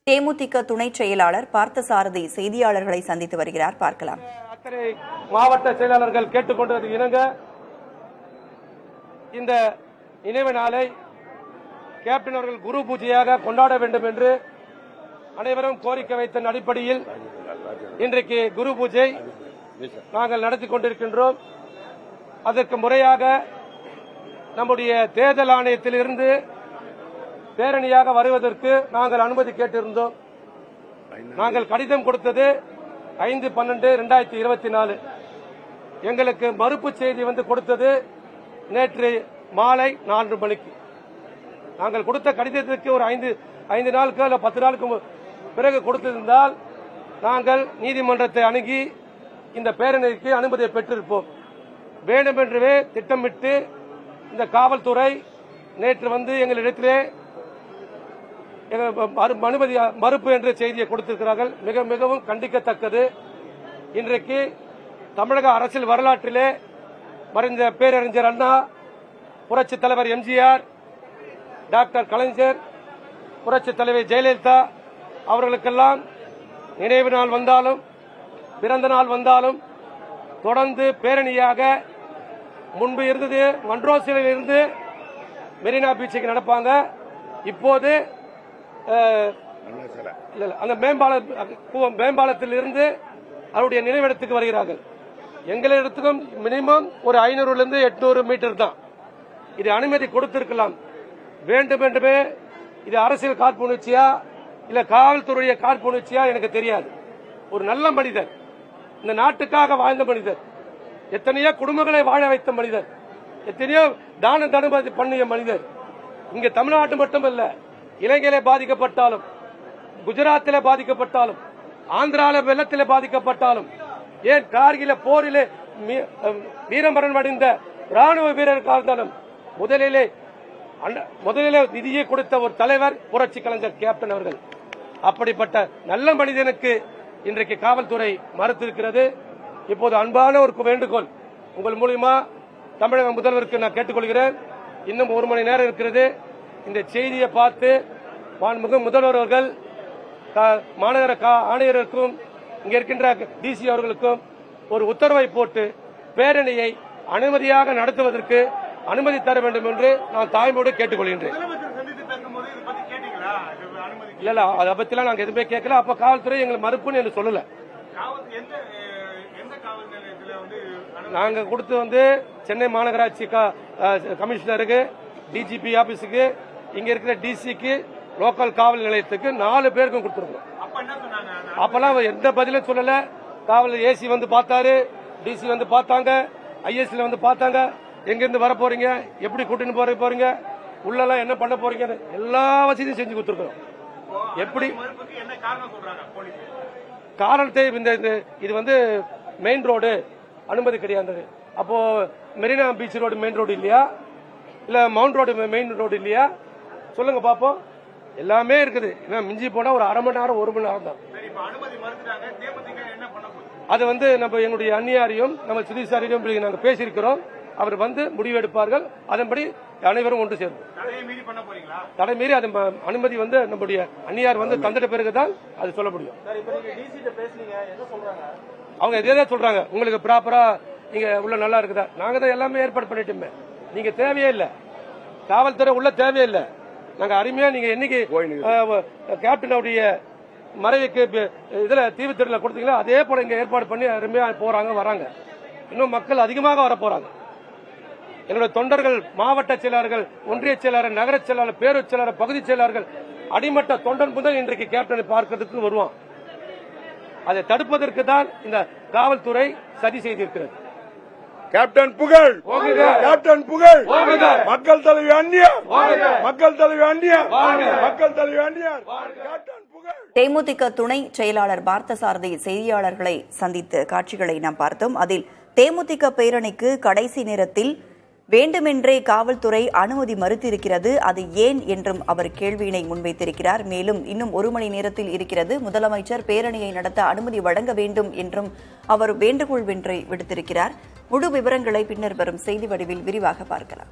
தேமுதிக துணை செயலாளர் பார்த்தசாரதி செய்தியாளர்களை சந்தித்து வருகிறார். பார்க்கலாம். அத்தனை மாவட்ட செயலாளர்கள் கேட்டுக்கொண்டது இணங்க இந்த நினைவு நாளை கேப்டன் அவர்கள் குரு பூஜையாக கொண்டாட வேண்டும் என்று அனைவரும் கோரிக்கை வைத்த அடிப்படையில் இன்றைக்கு குரு பூஜை நாங்கள் நடத்தி கொண்டிருக்கின்றோம். அதற்கு முறையாக நம்முடைய தேர்தல் ஆணையத்தில் இருந்து பேரணியாக வருவதற்கு நாங்கள் அனுமதி கேட்டிருந்தோம். நாங்கள் கடிதம் கொடுத்தது 5/12/2024. எங்களுக்கு மறுப்பு செய்தி வந்து கொடுத்தது நேற்று மாலை 4 மணிக்கு. நாங்கள் கொடுத்த கடிதத்திற்கு ஒரு 5 நாளுக்கு அல்ல 10 நாளுக்கு பிறகு கொடுத்திருந்தால் நாங்கள் நீதிமன்றத்தை அணுகி இந்த பேரணிக்கு அனுமதியை பெற்றிருப்போம். வேண்டுமென்றே திட்டமிட்டு இந்த காவல்துறை நேற்று வந்து எங்களிடத்திலே அனுமதி மறுப்பு என்ற செய்தியை கொடுத்திருக்கிறார்கள். மிகவும் கண்டிக்கத்தக்கது. இன்றைக்கு தமிழக அரசியல் வரலாற்றிலே மறைந்த பேரறிஞர் அண்ணா, புரட்சி தலைவர் எம்ஜிஆர், டாக்டர் கலைஞர், புரட்சி தலைவர் ஜெயலலிதா அவர்களுக்கெல்லாம் நினைவு நாள் வந்தாலும் பிறந்த நாள் வந்தாலும் தொடர்ந்து பேரணியாக முன்பு இருந்தது மன்ரோசியில் இருந்து மெரினா பீச்சுக்கு நடப்பாங்க. இப்போது அந்த மேம்பாலத்தில் இருந்து அவருடைய நினைவிடத்துக்கு வருகிறார்கள். எங்களிடத்துக்கும் மினிமம் ஒரு 500 800 மீட்டர் தான். இது அனுமதி கொடுத்திருக்கலாம். வேண்டுமென்றே இது அரசியல் காழ்ப்புணர்ச்சியா இல்ல காவல்துறைய காழ்ப்புணர்ச்சியா எனக்கு தெரியாது. ஒரு நல்ல மனிதர், இந்த நாட்டுக்காக வாழ்ந்த மனிதர், எத்தனையோ குடும்பங்களை வாழ வைத்த மனிதர், எத்தனையோ தான தர்மம் பண்ணிய மனிதர். இங்க தமிழ்நாட்டு மட்டுமல்ல, இலங்கையிலே பாதிக்கப்பட்டாலும், குஜராத்திலே பாதிக்கப்பட்டாலும், ஆந்திராவில் வெள்ளத்திலே பாதிக்கப்பட்டாலும், ஏன் கார்கில போரிலே வீரமரணம் அடைந்த ராணுவ வீரருக்காக இருந்தாலும் முதலிலே நிதியை கொடுத்த ஒரு தலைவர் புரட்சி கலைஞர் கேப்டன் அவர்கள். அப்படிப்பட்ட நல்ல மனிதனுக்கு இன்றைக்கு காவல்துறை மறுத்திருக்கிறது. இப்போது அன்பான ஒரு வேண்டுகோள் உங்கள் மூலமா தமிழக முதல்வருக்கு நான் கேட்டுக்கொள்கிறேன். இன்னும் 1 மணி நேரம் இருக்கிறது. இந்த செய்தியை பார்த்து முதல்வர் அவர்கள் மாநகர ஆணையருக்கும் இங்க இருக்கின்ற டிசி அவர்களுக்கும் ஒரு உத்தரவை போட்டு பேரணியை அனுமதியாக நடத்துவதற்கு அனுமதி தர வேண்டும் என்று நான் தாய்மொழி கேட்டுக்கொள்கின்றேன். இல்ல அதை பத்திலாம் நாங்க எதுவுமே கேட்கல. அப்ப காவல்துறை எங்களுக்கு மறுப்புன்னு என்று சொல்லல. நாங்க கொடுத்து வந்து சென்னை மாநகராட்சி கமிஷனருக்கு, டிஜிபி ஆபீஸுக்கு, இங்க இருக்கிற டிசிக்கு, லோக்கல் காவல் நிலையத்துக்கு 4 பேருக்கும் கொடுத்துருக்கோம். அப்பெல்லாம் எந்த பதிலும் சொல்லல. காவல் ஏசி வந்து பார்த்தாரு, டிசி வந்து பார்த்தாங்க, ஐஎஸ்ல வந்து பார்த்தாங்க. எங்கிருந்து வர போறீங்க, எப்படி கூட்டின்னு போறீங்க, உள்ளெல்லாம் என்ன பண்ண போறீங்க, எல்லா வசதியும் செஞ்சு கொடுத்துருக்கோம். எப்படி காரணத்தை இது வந்து மெயின் ரோடு அனுமதி கிடையாது. அப்போ Marina beach road main road இல்லையா, இல்ல மவுண்ட் ரோடு மெயின் ரோடு இல்லையா, சொல்லுங்க பாப்போம். எல்லாமே இருக்குது. மிஞ்சி போனா ஒரு 1/2 மணி நேரம் 1 மணி நேரம் தான். அது வந்து நம்ம எங்களுடைய அந்நியாரையும் நம்ம சுதீசாரியும் நாங்க பேசியிருக்கிறோம். அவர் வந்து முடிவெடுப்பார்கள். அதன்படி அனைவரும் ஒன்று சேர்ந்து தடை மீறி அது அனுமதி வந்து நம்முடைய அந்நியார் வந்து தந்துட்ட பிறகுதான் அது சொல்ல முடியும். அவங்க இதே சொல்றாங்க, உங்களுக்கு ப்ராப்பரா நீங்க உள்ள நல்லா இருக்குதா. நாங்க தான் எல்லாமே ஏற்பாடு பண்ணிட்டோமே, நீங்க தேவையே இல்லை, காவல்துறை உள்ள தேவையே இல்லை. நாங்க அருமையா நீங்க என்னைக்கு கேப்டனுடைய மறைவுக்கு இதுல தீவுத்திடல கொடுத்தீங்களா அதே போல இங்க ஏற்பாடு பண்ணி அருமையா போறாங்க வராங்க. இன்னும் மக்கள் அதிகமாக வர போறாங்க. என்னுடைய தொண்டர்கள், மாவட்ட செயலாளர்கள், ஒன்றிய செயலாளர், நகர செயலாளர், பேரூர் செயலாளர், பகுதி செயலாளர்கள், அடிமட்ட தொண்டன் முதல் இன்றைக்கு கேப்டனை பார்க்கிறதுக்கு வருவான். அதை தடுப்பதற்கு தான் இந்த காவல்துறை சதி செய்திருக்கிறது. கேப்டன் புகழ், கேப்டன் புகழ், மக்கள் தலைவி அந்நியார், மக்கள் தலைவி அந்நியார், மக்கள் தலைவி அந்நியார், கேப்டன் புகழ். தேமுதிக துணை செயலாளர் பார்த்தசாரதி செய்தியாளர்களை சந்தித்த காட்சிகளை நாம் பார்த்தோம். அதில் தேமுதிக பேரணிக்கு கடைசி நேரத்தில் வேண்டுமென்றே காவல்துறை அனுமதி மறுத்திருக்கிறது. அது ஏன் என்றும் அவர் கேள்வியினை முன்வைத்திருக்கிறார். மேலும் இன்னும் 1 மணி நேரத்தில் இருக்கிறது, முதலமைச்சர் பேரணியை நடத்த அனுமதி வழங்க வேண்டும் என்றும் அவர் வேண்டுகோள் விடுத்திருக்கிறார். முழு விவரங்களை பின்னர் வரும் செய்தி வடிவில் விரிவாக பார்க்கலாம்.